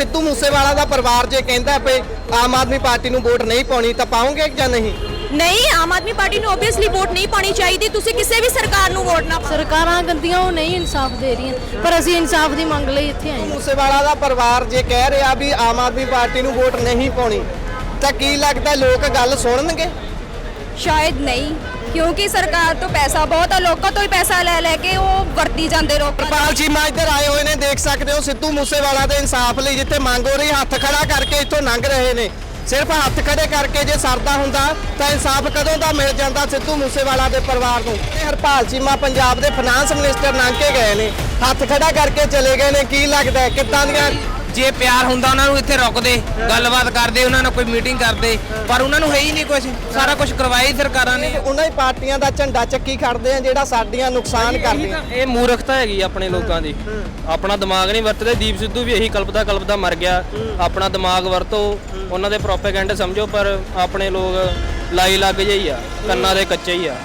सिद्धू मूसेवाला ਦਾ ਪਰਿਵਾਰ ਜੇ ਕਹਿੰਦਾ ਪਏ ਆਮ ਆਦਮੀ ਪਾਰਟੀ ਨੂੰ ਵੋਟ ਨਹੀਂ ਪਾਉਣੀ ਤਾਂ ਪਾਉਂਗੇ ਜਾਂ ਨਹੀਂ? ਨਹੀਂ, ਆਮ ਆਦਮੀ ਪਾਰਟੀ ਨੂੰ ਆਬਵੀਅਸਲੀ ਵੋਟ ਨਹੀਂ ਪਾਣੀ ਚਾਹੀਦੀ। ਤੁਸੀਂ ਕਿਸੇ ਵੀ ਸਰਕਾਰ ਨੂੰ ਵੋਟ ਨਾ ਪਾਓ। ਸਰਕਾਰਾਂ ਗੰਦੀਆਂ ਉਹ ਨਹੀਂ ਇਨਸਾਫ ਦੇ ਰਹੀਆਂ, ਪਰ ਅਸੀਂ ਇਨਸਾਫ ਦੀ ਮੰਗ ਲਈ ਇੱਥੇ ਆਏ ਹਾਂ। मूसेवाला ਦਾ ਪਰਿਵਾਰ ਜੇ ਕਹਿ ਰਿਹਾ ਵੀ ਆਮ ਆਦਮੀ ਪਾਰਟੀ ਨੂੰ ਵੋਟ ਨਹੀਂ ਪਾਉਣੀ ਤਾਂ ਕੀ ਲੱਗਦਾ ਲੋਕ ਗੱਲ ਸੁਣਨਗੇ? ਸ਼ਾਇਦ ਨਹੀਂ, ਕਿਉਂਕਿ ਸਰਕਾਰ ਤੋਂ ਪੈਸਾ ਬਹੁਤ ਆ, ਲੋਕਾਂ ਤੋਂ ਹੀ ਪੈਸਾ ਲੈ ਲੈ ਕੇ ਉਹ ਵਰਤੀ ਜਾਂਦੇ ਲੋਕਾਂ ਨੂੰ। ਹਰਪਾਲ ਚੀਮਾ ਇੱਧਰ ਆਏ ਹੋਏ ਨੇ, ਦੇਖ ਸਕਦੇ ਹੋ ਸਿੱਧੂ ਮੂਸੇਵਾਲਾ ਦੇ ਇਨਸਾਫ ਲਈ ਜਿੱਥੇ ਮੰਗ ਹੋ ਰਹੀ ਹੱਥ ਖੜਾ ਕਰਕੇ ਇੱਥੋਂ ਲੰਘ ਰਹੇ ਨੇ। ਸਿਰਫ ਹੱਥ ਖੜੇ ਕਰਕੇ ਜੇ ਸਰਦਾ ਹੁੰਦਾ ਤਾਂ ਇਨਸਾਫ ਕਦੋਂ ਦਾ ਮਿਲ ਜਾਂਦਾ ਸਿੱਧੂ ਮੂਸੇਵਾਲਾ ਦੇ ਪਰਿਵਾਰ ਨੂੰ। ਹਰਪਾਲ ਚੀਮਾ ਪੰਜਾਬ ਦੇ ਫਾਈਨਾਂਸ ਮਿਨਿਸਟਰ ਲੰਘ ਕੇ ਗਏ ਨੇ, ਹੱਥ ਖੜਾ ਕਰਕੇ ਚਲੇ ਗਏ ਨੇ। ਕੀ ਲੱਗਦਾ ਕਿੱਦਾਂ ਦੀਆਂ? ਜੇ ਪਿਆਰ ਹੁੰਦਾ ਉਹਨਾਂ ਨੂੰ ਇੱਥੇ ਰੁਕਦੇ, ਗੱਲਬਾਤ ਕਰਦੇ, ਉਹਨਾਂ ਨਾਲ ਕੋਈ ਮੀਟਿੰਗ ਕਰਦੇ, ਪਰ ਉਹਨਾਂ ਨੂੰ ਹੈ ਹੀ ਨਹੀਂ ਕੁਝ। ਸਾਰਾ ਕੁਝ ਕਰਵਾਇਆ ਹੀ ਸਰਕਾਰਾਂ ਨੇ। ਉਹਨਾਂ ਹੀ ਪਾਰਟੀਆਂ ਦਾ ਝੰਡਾ ਚੱਕੀ ਖੜਦੇ ਆ ਜਿਹੜਾ ਸਾਡੀਆਂ ਨੁਕਸਾਨ ਕਰਦੇ ਆ। ਇਹ ਮੂਰਖਤਾ ਹੈਗੀ ਆਪਣੇ ਲੋਕਾਂ ਦੀ, ਆਪਣਾ ਦਿਮਾਗ ਨਹੀਂ ਵਰਤਦੇ। ਦੀਪ ਸਿੱਧੂ ਵੀ ਇਹੀ ਕਲਪਦਾ ਮਰ ਗਿਆ। ਆਪਣਾ ਦਿਮਾਗ ਵਰਤੋ, ਉਹਨਾਂ ਦੇ ਪ੍ਰੋਪੇਗੈਂਡਾ ਸਮਝੋ, ਪਰ ਆਪਣੇ ਲੋਕ ਲਾਈ ਲੱਗ ਜਿਹੀ ਆ, ਕੰਨਾਂ ਦੇ ਕੱਚੇ ਹੀ ਆ।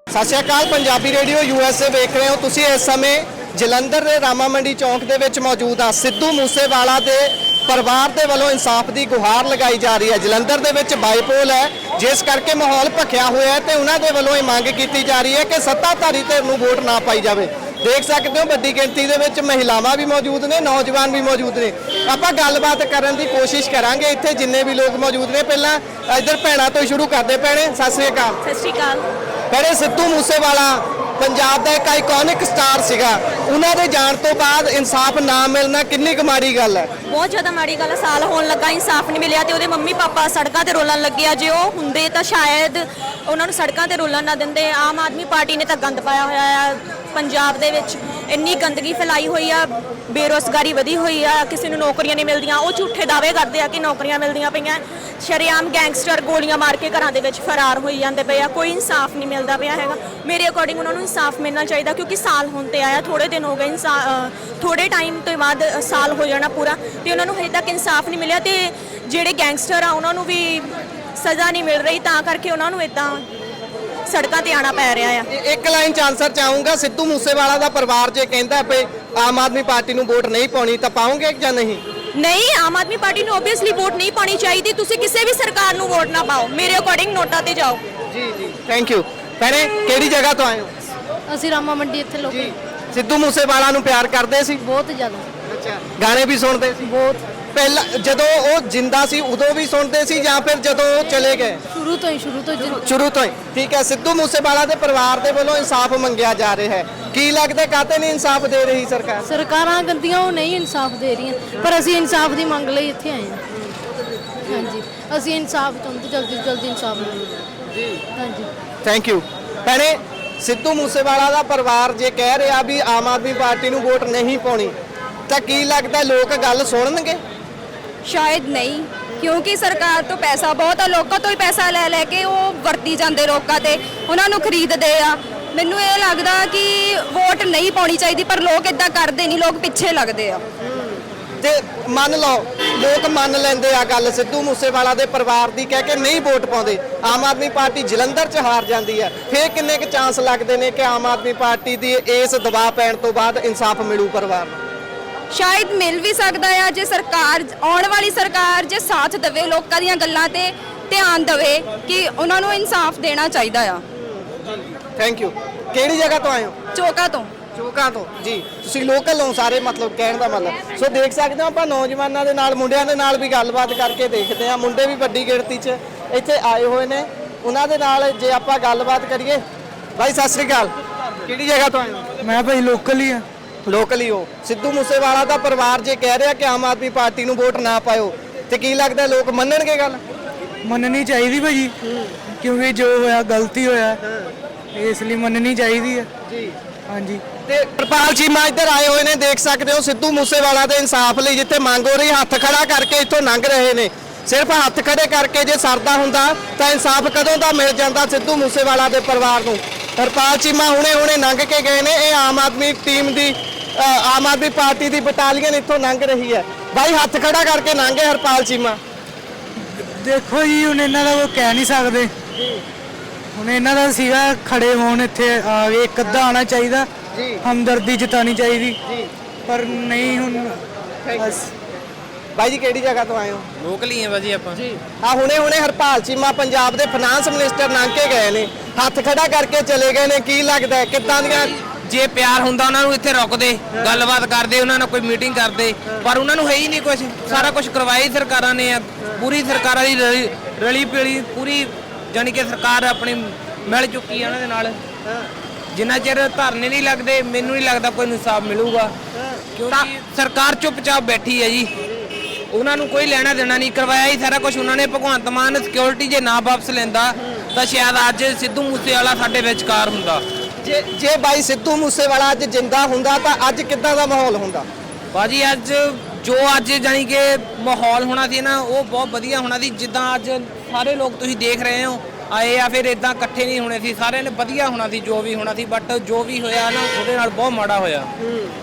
ਸਤਿ ਸ਼੍ਰੀ ਅਕਾਲ, ਪੰਜਾਬੀ ਰੇਡੀਓ USA ਵੇਖ ਰਹੇ ਹੋ ਤੁਸੀਂ। ਇਸ ਸਮੇਂ ਜਲੰਧਰ ਦੇ ਰਾਮਾ ਮੰਡੀ ਚੌਂਕ ਦੇ ਵਿੱਚ ਮੌਜੂਦ ਆ। ਸਿੱਧੂ ਮੂਸੇਵਾਲਾ ਦੇ ਪਰਿਵਾਰ ਦੇ ਵੱਲੋਂ ਇਨਸਾਫ ਦੀ ਗੁਹਾਰ ਲਗਾਈ ਜਾ ਰਹੀ ਹੈ। ਜਲੰਧਰ ਦੇ ਵਿੱਚ ਬਾਈਪੋਲ ਹੈ, ਜਿਸ ਕਰਕੇ ਮਾਹੌਲ ਭਖਿਆ ਹੋਇਆ ਹੈ ਤੇ ਉਹਨਾਂ ਦੇ ਵੱਲੋਂ ਇਹ ਮੰਗ ਕੀਤੀ ਜਾ ਰਹੀ ਹੈ ਕਿ ਸੱਤਾਧਾਰੀ ਧਿਰ ਨੂੰ ਵੋਟ ਨਾ ਪਾਈ ਜਾਵੇ। ਦੇਖ ਸਕਦੇ ਹੋ ਵੱਡੀ ਗਿਣਤੀ ਦੇ ਵਿੱਚ ਮਹਿਲਾਵਾਂ ਵੀ ਮੌਜੂਦ ਨੇ, ਨੌਜਵਾਨ ਵੀ ਮੌਜੂਦ ਨੇ। ਆਪਾਂ ਗੱਲਬਾਤ ਕਰਨ ਦੀ ਕੋਸ਼ਿਸ਼ ਕਰਾਂਗੇ ਇੱਥੇ ਜਿੰਨੇ ਵੀ ਲੋਕ ਮੌਜੂਦ ਨੇ। ਪਹਿਲਾਂ ਇੱਧਰ ਭੈਣਾਂ ਤੋਂ ਸ਼ੁਰੂ ਕਰਦੇ। ਭੈਣੇ ਸਤਿ ਸ਼੍ਰੀ ਅਕਾਲ। ਸਤਿ ਸ਼੍ਰੀ ਅਕਾਲ। ਭੈਣੇ, ਸਿੱਧੂ ਮੂਸੇਵਾਲਾ ਪੰਜਾਬ ਦਾ ਇੱਕ ਆਈਕੋਨਿਕ ਸਟਾਰ ਸੀਗਾ, ਉਹਨਾਂ ਦੇ ਜਾਣ ਤੋਂ ਬਾਅਦ ਇਨਸਾਫ ਨਾ ਮਿਲਣਾ ਕਿੰਨੀ ਕੁ ਮਾੜੀ ਗੱਲ ਹੈ? ਬਹੁਤ ਜ਼ਿਆਦਾ ਮਾੜੀ ਗੱਲ ਹੈ। ਸਾਲ ਹੋਣ ਲੱਗਾ ਇਨਸਾਫ ਨਹੀਂ ਮਿਲਿਆ ਤੇ ਉਹਦੇ ਮੰਮੀ ਪਾਪਾ ਸੜਕਾਂ ਤੇ ਰੋਲਣ ਲੱਗੇ ਆ। ਜੇ ਉਹ ਹੁੰਦੇ ਤਾਂ ਸ਼ਾਇਦ ਉਹਨਾਂ ਨੂੰ ਸੜਕਾਂ ਤੇ ਰੋਲਣ ਨਾ ਦਿੰਦੇ। ਆਮ ਆਦਮੀ ਪਾਰਟੀ ਨੇ ਤਾਂ ਗੰਦ ਪਾਇਆ ਹੋਇਆ ਆ ਪੰਜਾਬ ਦੇ ਵਿੱਚ। ਇੰਨੀ ਗੰਦਗੀ ਫੈਲਾਈ ਹੋਈ ਆ, ਬੇਰੁਜ਼ਗਾਰੀ ਵਧੀ ਹੋਈ ਆ, ਕਿਸੇ ਨੂੰ ਨੌਕਰੀਆਂ ਨਹੀਂ ਮਿਲਦੀਆਂ। ਉਹ ਝੂਠੇ ਦਾਅਵੇ ਕਰਦੇ ਆ ਕਿ ਨੌਕਰੀਆਂ ਮਿਲਦੀਆਂ ਪਈਆਂ। ਸ਼ਰੇਆਮ ਗੈਂਗਸਟਰ ਗੋਲੀਆਂ ਮਾਰ ਕੇ ਘਰਾਂ ਦੇ ਵਿੱਚ ਫਰਾਰ ਹੋਈ ਜਾਂਦੇ ਪਏ ਆ। ਕੋਈ ਇਨਸਾਫ ਨਹੀਂ ਮਿਲਦਾ ਪਿਆ ਹੈਗਾ। ਮੇਰੇ ਅਕੋਰਡਿੰਗ ਉਹਨਾਂ ਨੂੰ ਇਨਸਾਫ ਮਿਲਣਾ ਚਾਹੀਦਾ, ਕਿਉਂਕਿ ਸਾਲ ਹੋਣ ਤੇ ਆਇਆ, ਥੋੜੇ ਦਿਨ ਹੋ ਗਏ। ਥੋੜੇ ਟਾਈਮ ਤੋਂ ਬਾਅਦ ਸਾਲ ਹੋ ਜਾਣਾ ਪੂਰਾ ਤੇ ਉਹਨਾਂ ਨੂੰ ਹਜੇ ਤੱਕ ਇਨਸਾਫ ਨਹੀਂ ਮਿਲਿਆ ਤੇ ਜਿਹੜੇ ਗੈਂਗਸਟਰ ਆ ਉਹਨਾਂ ਨੂੰ ਵੀ ਸਜ਼ਾ ਨਹੀਂ ਮਿਲ ਰਹੀ, ਤਾਂ ਕਰਕੇ ਉਹਨਾਂ ਨੂੰ ਇਦਾਂ ਸੜਕਾਂ ਤੇ ਆਣਾ ਪੈ ਰਿਹਾ ਆ। ਇੱਕ ਲਾਈਨ ਚ ਆਨਸਰ ਚਾਹੂੰਗਾ, ਸਿੱਧੂ ਮੂਸੇਵਾਲਾ ਦਾ ਪਰਿਵਾਰ ਜੇ ਕਹਿੰਦਾ ਪਏ ਆਮ ਆਦਮੀ ਪਾਰਟੀ ਨੂੰ ਵੋਟ ਨਹੀਂ ਪਾਉਣੀ ਤਾਂ ਪਾਉਂਗੇ ਜਾਂ ਨਹੀਂ? ਨਹੀਂ, ਆਮ ਆਦਮੀ ਪਾਰਟੀ ਨੂੰ ਆਬਵੀਅਸਲੀ ਵੋਟ ਨਹੀਂ ਪਾਣੀ ਚਾਹੀਦੀ। ਤੁਸੀਂ ਕਿਸੇ ਵੀ ਸਰਕਾਰ ਨੂੰ ਵੋਟ ਨਾ ਪਾਓ। ਮੇਰੇ ਅਕੋਰਡਿੰਗ ਨੋਟਾਂ ਤੇ ਜਾਓ। ਜੀ ਜੀ, ਥੈਂਕ ਯੂ। ਭੈਣੇ, ਕਿਹੜੀ ਜਗ੍ਹਾ ਤੋਂ ਆਏ ਹੋ? ਅਸੀਂ ਰਾਮਾ ਮੰਡੀ ਇੱਥੇ ਲੋਕ ਸਿੱਧੂ ਮੂਸੇਵਾਲਾ ਨੂੰ ਪਿਆਰ ਕਰਦੇ ਸੀ? ਬਹੁਤ ਜ਼ਿਆਦਾ। ਅੱਛਾ, ਗਾਣੇ ਵੀ ਸੁਣਦੇ ਸੀ? ਬਹੁਤ। ਪਹਿਲਾਂ ਜਦੋਂ ਉਹ ਜਿੰਦਾ ਸੀ ਉਦੋਂ ਵੀ ਸੁਣਦੇ ਸੀ ਜਾਂ ਫਿਰ ਜਦੋਂ ਉਹ ਚਲੇ ਗਏ? ਸ਼ੁਰੂ ਤੋਂ ਸ਼ੁਰੂ ਤੋਂ ਹੀ। ਠੀਕ ਹੈ। ਸਿੱਧੂ ਮੂਸੇਵਾਲਾ ਦੇ ਪਰਿਵਾਰ ਦੇ ਵੱਲੋਂ ਇਨਸਾਫ ਮੰਗਿਆ ਜਾ ਰਿਹਾ ਹੈ। ਕੀ ਲੱਗਦਾ ਕਾਤੇ ਨਹੀਂ ਇਨਸਾਫ ਦੇ ਰਹੀ ਸਰਕਾਰ? ਸਰਕਾਰਾਂ ਗੰਦੀਆਂ ਉਹ ਨਹੀਂ ਇਨਸਾਫ ਦੇ ਰਹੀਆਂ, ਪਰ ਅਸੀਂ ਇਨਸਾਫ ਦੀ ਮੰਗ ਲਈ ਇੱਥੇ ਆਏ ਹਾਂ। ਹਾਂਜੀ, ਅਸੀਂ ਇਨਸਾਫ ਚਾਹੁੰਦੇ, ਜਲਦੀ ਤੋਂ ਜਲਦੀ ਇਨਸਾਫ ਮਿਲੇ ਜੀ। ਹਾਂਜੀ, ਥੈਂਕ ਯੂ। ਭੈਣੇ, ਸਿੱਧੂ ਮੂਸੇਵਾਲਾ ਦਾ ਪਰਿਵਾਰ ਜੇ ਕਹਿ ਰਿਹਾ ਵੀ ਆਮ ਆਦਮੀ ਪਾਰਟੀ ਨੂੰ ਵੋਟ ਨਹੀਂ ਪਾਉਣੀ ਤਾਂ ਕੀ ਲੱਗਦਾ ਲੋਕ ਗੱਲ ਸੁਣਨਗੇ? ਸ਼ਾਇਦ ਨਹੀਂ, ਕਿਉਂਕਿ ਸਰਕਾਰ ਤੋਂ ਪੈਸਾ ਬਹੁਤ ਆ, ਲੋਕਾਂ ਤੋਂ ਹੀ ਪੈਸਾ ਲੈ ਲੈ ਕੇ ਉਹ ਵਰਤੀ ਜਾਂਦੇ ਲੋਕਾਂ ਤੇ, ਉਹਨਾਂ ਨੂੰ ਖਰੀਦਦੇ ਆ। ਮੈਨੂੰ ਇਹ ਲੱਗਦਾ ਕਿ ਵੋਟ ਨਹੀਂ ਪਾਉਣੀ ਚਾਹੀਦੀ, ਪਰ ਲੋਕ ਇਦਾਂ ਕਰਦੇ ਨਹੀਂ, ਲੋਕ ਪਿੱਛੇ ਲੱਗਦੇ ਆ। ਤੇ ਮੰਨ ਲਓ ਲੋਕ ਮੰਨ ਲੈਂਦੇ ਆ ਗੱਲ ਸਿੱਧੂ ਮੂਸੇਵਾਲਾ ਦੇ ਪਰਿਵਾਰ ਦੀ, ਕਹਿ ਕੇ ਨਹੀਂ ਵੋਟ ਪਾਉਂਦੇ, ਆਮ ਆਦਮੀ ਪਾਰਟੀ ਜਲੰਧਰ 'ਚ ਹਾਰ ਜਾਂਦੀ ਹੈ, ਫਿਰ ਕਿੰਨੇ ਕੁ ਚਾਂਸ ਲੱਗਦੇ ਨੇ ਕਿ ਆਮ ਆਦਮੀ ਪਾਰਟੀ ਦੀ ਇਸ ਦਬਾਅ ਪੈਣ ਤੋਂ ਬਾਅਦ ਇਨਸਾਫ ਮਿਲੂ ਪਰਿਵਾਰ ਨੂੰ? ਸ਼ਾਇਦ ਮਿਲ ਵੀ ਸਕਦਾ ਆ ਜੇ ਸਰਕਾਰ, ਆਉਣ ਵਾਲੀ ਸਰਕਾਰ ਜੇ ਸਾਥ ਦੇਵੇ, ਲੋਕਾਂ ਦੀਆਂ ਗੱਲਾਂ ਤੇ ਧਿਆਨ ਦੇਵੇ ਕਿ ਉਹਨਾਂ ਨੂੰ ਇਨਸਾਫ ਦੇਣਾ ਚਾਹੀਦਾ ਆ। Thank you. ਕਿਹੜੀ ਜਗ੍ਹਾ ਤੋਂ ਆਏ ਹੋ? ਚੋਕਾ ਤੋਂ। ਚੋਕਾਂ ਤੋਂ ਜੀ। ਤੁਸੀਂ ਲੋਕਲ ਹੋ ਸਾਰੇ, ਮਤਲਬ ਕਹਿਣ ਦਾ ਮਤਲਬ। ਸੋ ਦੇਖ ਸਕਦੇ ਹੋ ਆਪਾਂ ਨੌਜਵਾਨਾਂ ਦੇ ਨਾਲ, ਮੁੰਡਿਆਂ ਦੇ ਨਾਲ ਵੀ ਗੱਲਬਾਤ ਕਰਕੇ ਦੇਖਦੇ ਹਾਂ। ਮੁੰਡੇ ਵੀ ਵੱਡੀ ਗਿਣਤੀ 'ਚ ਇੱਥੇ ਆਏ ਹੋਏ ਨੇ, ਉਹਨਾਂ ਦੇ ਨਾਲ ਜੇ ਆਪਾਂ ਗੱਲਬਾਤ ਕਰੀਏ। ਭਾਈ ਸਤਿ ਸ੍ਰੀ ਅਕਾਲ, ਕਿਹੜੀ ਜਗ੍ਹਾ ਤੋਂ ਆਏ ਹੋ? ਮੈਂ ਭਾਈ ਲੋਕਲ ਹੀ ਆ। ਲੋਕਲ ਹੀ ਹੋ। ਸਿੱਧੂ ਮੂਸੇਵਾਲਾ ਦਾ ਪਰਿਵਾਰ ਜੇ ਕਹਿ ਰਿਹਾ ਕਿ ਆਮ ਆਦਮੀ ਪਾਰਟੀ ਨੂੰ ਵੋਟ ਨਾ ਪਾਇਓ ਤੇ ਕੀ ਲੱਗਦਾ ਲੋਕ ਮੰਨਣਗੇ ਗੱਲ? ਮੰਨਣੀ ਚਾਹੀਦੀ ਭਾਜੀ, ਕਿਉਂਕਿ ਜੋ ਹੋਇਆ ਗਲਤੀ ਹੋਇਆ, ਇਸ ਲਈ ਮੰਨਣੀ ਚਾਹੀਦੀ ਹੈ ਜੀ। ਹਾਂਜੀ। ਤੇ ਹਰਪਾਲ ਚੀਮਾ ਇੱਧਰ ਆਏ ਹੋਏ ਨੇ, ਦੇਖ ਸਕਦੇ ਹੋ ਸਿੱਧੂ ਮੂਸੇਵਾਲਾ ਦੇ ਇਨਸਾਫ ਲਈ ਜਿੱਥੇ ਮੰਗ ਹੋ ਰਹੀ ਹੱਥ ਖੜਾ ਕਰਕੇ ਇੱਥੋਂ ਲੰਘ ਰਹੇ ਨੇ। ਸਿਰਫ ਹੱਥ ਖੜੇ ਕਰਕੇ ਜੇ ਸਰਦਾ ਹੁੰਦਾ ਤਾਂ ਇਨਸਾਫ ਕਦੋਂ ਦਾ ਮਿਲ ਜਾਂਦਾ ਸਿੱਧੂ ਮੂਸੇਵਾਲਾ ਦੇ ਪਰਿਵਾਰ ਨੂੰ? ਹਰਪਾਲ ਚੀਮਾ ਹੁਣੇ ਲੰਘ ਕੇ ਗਏ ਨੇ। ਇਹ ਆਮ ਆਦਮੀ ਟੀਮ ਦੀ, ਆਮ ਆਦਮੀ ਪਾਰਟੀ ਦੀ ਬਟਾਲੀਅਨ ਇੱਥੋਂ ਲੰਘ ਰਹੀ ਹੈ। ਬਾਈ ਹੱਥ ਖੜਾ ਕਰਕੇ ਲੰਘੇ ਹਰਪਾਲ ਚੀਮਾ। ਦੇਖੋ ਜੀ, ਹੁਣ ਇਹਨਾਂ ਦਾ ਕੋਈ ਕਹਿ ਨਹੀਂ ਸਕਦੇ। ਹੁਣ ਇਹਨਾਂ ਦਾ ਸੀਗਾ ਖੜੇ ਹੋਣ ਇੱਥੇ ਆ ਕੇ ਇੱਕ ਅੱਧਾ ਆਉਣਾ ਚਾਹੀਦਾ ਜੀ ਹਮਦਰਦੀ ਜਤਾਉਣੀ ਚਾਹੀਦੀ ਜੀ ਪਰ ਨਹੀਂ ਹੁਣ ਬਸ ਬਾਈ ਜੀ ਕਿਹੜੀ ਜਗ੍ਹਾ ਤੋਂ ਆਏ ਹੋ? ਲੋਕਲ ਹੀ ਆ ਭਾਜੀ ਆਪਾਂ ਜੀ ਆ ਹੁਣੇ ਹਰਪਾਲ ਚੀਮਾ ਪੰਜਾਬ ਦੇ ਫਾਈਨਾਂਸ ਮਿਨਿਸਟਰ ਲੰਘ ਕੇ ਗਏ ਨੇ, ਹੱਥ ਖੜਾ ਕਰਕੇ ਚਲੇ ਗਏ ਨੇ, ਕੀ ਲੱਗਦਾ ਹੈ ਕਿੱਦਾਂ ਦੀਆਂ? ਜੇ ਪਿਆਰ ਹੁੰਦਾ ਉਹਨਾਂ ਨੂੰ ਇੱਥੇ ਰੁਕਦੇ, ਗੱਲਬਾਤ ਕਰਦੇ, ਉਹਨਾਂ ਨਾਲ ਕੋਈ ਮੀਟਿੰਗ ਕਰਦੇ, ਪਰ ਉਹਨਾਂ ਨੂੰ ਹੈ ਹੀ ਨਹੀਂ ਕੁਝ। ਸਾਰਾ ਕੁਝ ਕਰਵਾਇਆ ਹੀ ਸਰਕਾਰਾਂ ਨੇ ਆ। ਪੂਰੀ ਸਰਕਾਰਾਂ ਦੀ ਰਲੀ ਪੀਲੀ ਪੂਰੀ, ਜਾਣੀ ਕਿ ਸਰਕਾਰ ਆਪਣੀ ਮਿਲ ਚੁੱਕੀ ਆ ਉਹਨਾਂ ਦੇ ਨਾਲ। ਜਿੰਨਾ ਚਿਰ ਧਰਨੇ ਨਹੀਂ ਲੱਗਦੇ ਮੈਨੂੰ ਨਹੀਂ ਲੱਗਦਾ ਕੋਈ ਇਨਸਾਫ ਮਿਲੂਗਾ, ਕਿਉਂਕਿ ਸਰਕਾਰ ਚੁੱਪਚਾਪ ਬੈਠੀ ਹੈ ਜੀ। ਉਹਨਾਂ ਨੂੰ ਕੋਈ ਲੈਣਾ ਦੇਣਾ ਨਹੀਂ, ਕਰਵਾਇਆ ਹੀ ਸਾਰਾ ਕੁਝ ਉਹਨਾਂ ਨੇ। ਭਗਵੰਤ ਮਾਨ ਸਿਕਿਉਰਿਟੀ ਜੇ ਨਾ ਵਾਪਸ ਲੈਂਦਾ ਤਾਂ ਸ਼ਾਇਦ ਅੱਜ ਸਿੱਧੂ ਮੂਸੇਵਾਲਾ ਸਾਡੇ ਵਿਚਕਾਰ ਹੁੰਦਾ। ਜੇ ਬਾਈ ਸਿੱਧੂ ਮੂਸੇਵਾਲਾ ਅੱਜ ਜਿੰਦਾ ਹੁੰਦਾ ਤਾਂ ਅੱਜ ਕਿੱਦਾਂ ਦਾ ਮਾਹੌਲ ਹੁੰਦਾ? ਭਾਜੀ ਅੱਜ ਜਾਣੀ ਕਿ ਮਾਹੌਲ ਹੋਣਾ ਸੀ ਨਾ, ਉਹ ਬਹੁਤ ਵਧੀਆ ਹੋਣਾ ਸੀ। ਜਿੱਦਾਂ ਅੱਜ ਸਾਰੇ ਲੋਕ ਤੁਸੀਂ ਦੇਖ ਰਹੇ ਹੋ ਆਏ ਆ, ਫਿਰ ਇਦਾਂ ਇਕੱਠੇ ਨਹੀਂ ਹੋਣੇ ਸੀ, ਸਾਰਿਆਂ ਨੇ ਵਧੀਆ ਹੋਣਾ ਸੀ ਜੋ ਵੀ ਹੋਣਾ ਸੀ। ਬਟ ਜੋ ਵੀ ਹੋਇਆ ਨਾ ਉਹਦੇ ਨਾਲ ਬਹੁਤ ਮਾੜਾ ਹੋਇਆ।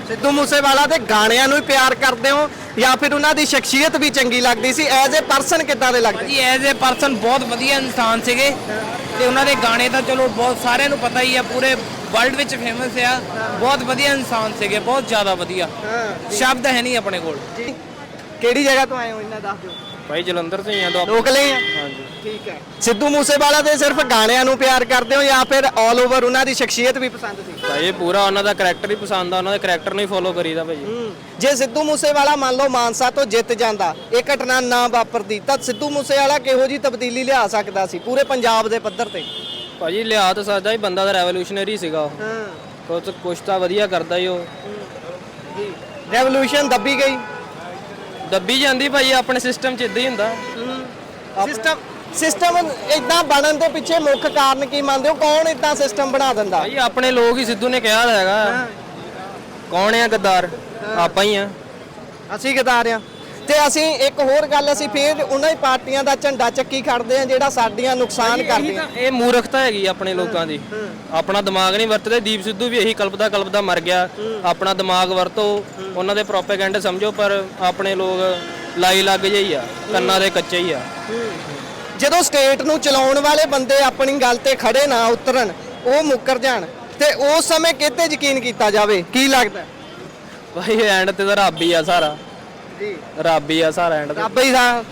ਸਿੱਧੂ ਮੂਸੇਵਾਲਾ ਦੇ ਗਾਣਿਆਂ ਨੂੰ ਹੀ ਪਿਆਰ ਕਰਦੇ ਹੋ ਜਾਂ ਫਿਰ ਉਹਨਾਂ ਦੀ ਸ਼ਖਸੀਅਤ ਵੀ ਚੰਗੀ ਲੱਗਦੀ ਸੀ? ਐਜ਼ ਏ ਪਰਸਨ ਕਿੱਦਾਂ ਦੇ ਲੱਗਦੇ? ਭਾਜੀ ਐਜ਼ ਏ ਪਰਸਨ ਬਹੁਤ ਵਧੀਆ ਇਨਸਾਨ ਸੀਗੇ, ਤੇ ਉਹਨਾਂ ਦੇ ਗਾਣੇ ਤਾਂ ਚਲੋ ਬਹੁਤ ਸਾਰਿਆਂ ਨੂੰ ਪਤਾ ਹੀ ਆ, ਪੂਰੇ ਵਰਲਡ ਵਿੱਚ ਫੇਮਸ ਆ। ਬਹੁਤ ਵਧੀਆ ਇਨਸਾਨ ਸੀਗੇ, ਬਹੁਤ ਜ਼ਿਆਦਾ ਵਧੀਆ, ਸ਼ਬਦ ਹੈ ਨਹੀਂ ਆਪਣੇ ਕੋਲ। ਕਿਹੜੀ ਜਗ੍ਹਾ ਤੋਂ ਆਏ ਹੋ ਇਹਨਾਂ ਦੱਸ ਦਿਓ। ਭਾਈ ਜਲੰਧਰ ਤੋਂ ਹੀ ਆ ਲੋਕਲ ਹੀ ਆ? ਹਾਂਜੀ ਠੀਕ ਹੈ। ਸਿੱਧੂ ਮੂਸੇਵਾਲਾ ਦੇ ਸਿਰਫ ਗਾਣਿਆਂ ਨੂੰ ਪਿਆਰ ਕਰਦੇ ਹੋ ਜਾਂ ਫਿਰ ਆਲ ਓਵਰ ਉਹਨਾਂ ਦੀ ਸ਼ਖਸੀਅਤ ਵੀ ਪਸੰਦ ਸੀ? ਭਾਈ ਪੂਰਾ ਉਹਨਾਂ ਦਾ ਕਰੈਕਟਰ ਹੀ ਪਸੰਦ ਆ, ਉਹਨਾਂ ਦੇ ਕਰੈਕਟਰ ਨੂੰ ਹੀ ਫੋਲੋ ਕਰੀਦਾ ਭਾਈ। ਜੇ ਸਿੱਧੂ ਮੂਸੇਵਾਲਾ ਮੰਨ ਲਓ ਮਾਨਸਾ ਤੋਂ ਜਿੱਤ ਜਾਂਦਾ, ਇਹ ਘਟਨਾ ਨਾ ਵਾਪਰਦੀ, ਤਾਂ ਸਿੱਧੂ ਮੂਸੇਵਾਲਾ ਕਿਹੋ ਜੀ ਤਬਦੀਲੀ ਲਿਆ ਸਕਦਾ ਸੀ ਪੂਰੇ ਪੰਜਾਬ ਦੇ ਪੱਧਰ ਤੇ? ਭਾਜੀ ਲਿਆ ਤਾਂ ਸਕਦਾ ਹੀ, ਬੰਦਾ ਦਾ ਰੈਵੋਲੂਸ਼ਨਰੀ ਸੀਗਾ ਉਹ। ਕੁਛ ਤਾਂ ਵਧੀਆ ਕਰਦਾ ਹੀ ਉਹ। ਰੈਵੋਲੂਸ਼ਨ ਦੱਬੀ ਗਈ? ਦੱਬੀ ਜਾਂਦੀ ਭਾਈ, ਆਪਣੇ ਸਿਸਟਮ 'ਚ ਇਦਾਂ ਹੀ ਹੁੰਦਾ। ਸਿਸਟਮ ਇਦਾਂ ਬਣਨ ਦੇ ਪਿੱਛੇ ਮੁੱਖ ਕਾਰਨ ਕੀ ਮੰਨਦੇ ਹੋ? ਕੌਣ ਇਦਾਂ ਸਿਸਟਮ ਬਣਾ ਦਿੰਦਾ? ਭਾਈ ਆਪਣੇ ਲੋਕ ਹੀ, ਸਿੱਧੂ ਨੇ ਕਿਹਾ ਹੈਗਾ। ਕੌਣ ਆ ਗੱਦਾਰ? ਆਪਾਂ ਹੀ ਆ। ਅਸੀਂ ਗਦਾਰ ਆ। ਤੇ ਅਸੀਂ ਇੱਕ ਹੋਰ ਗੱਲ, ਅਸੀਂ ਫੇਰ ਉਹਨਾਂ ਹੀ ਪਾਰਟੀਆਂ ਦਾ ਝੰਡਾ ਚੱਕੀ ਖੜਦੇ ਆ ਜਿਹੜਾ ਸਾਡੀਆਂ ਨੁਕਸਾਨ ਕਰਦੇ ਆ। ਇਹ ਮੂਰਖਤਾ ਹੈਗੀ ਆਪਣੇ ਲੋਕਾਂ ਦੀ, ਆਪਣਾ ਦਿਮਾਗ ਨਹੀਂ ਵਰਤਦੇ। ਦੀਪ ਸਿੱਧੂ ਵੀ ਇਹੀ ਕਲਪਦਾ ਮਰ ਗਿਆ। ਆਪਣਾ ਦਿਮਾਗ ਵਰਤੋ, ਉਹਨਾਂ ਦੇ ਪ੍ਰੋਪੇਗੈਂਡਾ ਸਮਝੋ, ਪਰ ਆਪਣੇ ਲੋਕ ਲਾਈ ਲੱਗ ਜਿਹੀ ਆ, ਕੰਨਾਂ ਦੇ ਕੱਚੇ ਹੀ ਆ। ਜਦੋਂ ਸਟੇਟ ਨੂੰ ਚਲਾਉਣ ਵਾਲੇ ਬੰਦੇ ਆਪਣੀ ਗੱਲ ਤੇ ਖੜੇ ਨਾ ਉਤਰਨ, ਉਹ ਮੁੱਕਰ ਜਾਣ, ਤੇ ਉਸ ਸਮੇਂ ਕਿਤੇ ਯਕੀਨ ਕੀਤਾ ਜਾਵੇ? ਕੀ ਲੱਗਦਾ ਭਾਈ ਐਂਡ ਤੇ ਤਾਂ ਰੱਬ ਹੀ ਆ ਸਾਰਾ ਜੀ? ਰੱਬ ਹੀ ਆ ਸਾਰਾ ਐਂਡ ਤੇ। ਰੱਬ ਹੀ ਦਾ।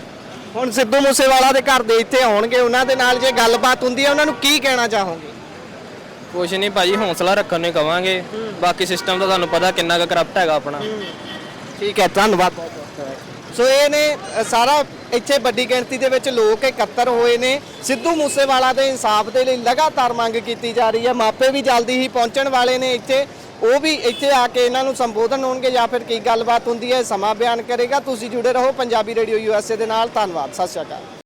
ਹੁਣ ਸਿੱਧੂ ਮੂਸੇਵਾਲਾ ਦੇ ਘਰ ਦੇ ਇੱਥੇ ਆਉਣਗੇ, ਉਹਨਾਂ ਦੇ ਨਾਲ ਜੇ ਗੱਲਬਾਤ ਹੁੰਦੀ ਹੈ, ਉਹਨਾਂ ਨੂੰ ਕੀ ਕਹਿਣਾ ਚਾਹੋਗੇ? ਕੁਛ ਨਹੀਂ ਭਾਜੀ, ਹੌਸਲਾ ਰੱਖਣ ਨੂੰ ਕਵਾਂਗੇ। ਬਾਕੀ ਸਿਸਟਮ ਤਾਂ ਤੁਹਾਨੂੰ ਪਤਾ ਕਿੰਨਾ ਕੁ ਕਰਪਟ ਹੈਗਾ ਆਪਣਾ। ਠੀਕ ਹੈ, ਧੰਨਵਾਦ ਬਹੁਤ ਬਹੁਤ। ਸੋ ਇਹ ਨੇ ਸਾਰਾ ਇੱਥੇ ਵੱਡੀ ਗਿਣਤੀ ਦੇ ਵਿੱਚ ਲੋਕ ਇਕੱਤਰ ਹੋਏ ਨੇ। ਸਿੱਧੂ ਮੂਸੇਵਾਲਾ ਦੇ ਇਨਸਾਫ ਦੇ ਲਈ ਲਗਾਤਾਰ ਮੰਗ ਕੀਤੀ ਜਾ ਰਹੀ ਹੈ। ਮਾਪੇ ਵੀ ਜਲਦੀ ਹੀ ਪਹੁੰਚਣ ਵਾਲੇ ਨੇ ਇੱਥੇ, ਉਹ ਵੀ ਇੱਥੇ ਆ ਕੇ ਇਹਨਾਂ ਨੂੰ ਸੰਬੋਧਨ ਹੋਣਗੇ ਜਾਂ ਫਿਰ ਕੀ ਗੱਲਬਾਤ ਹੁੰਦੀ ਹੈ ਸਮਾਂ ਬਿਆਨ ਕਰੇਗਾ। ਤੁਸੀਂ ਜੁੜੇ ਰਹੋ ਪੰਜਾਬੀ ਰੇਡੀਓ USA ਦੇ ਨਾਲ। ਧੰਨਵਾਦ, ਸਤਿ ਸ਼੍ਰੀ ਅਕਾਲ।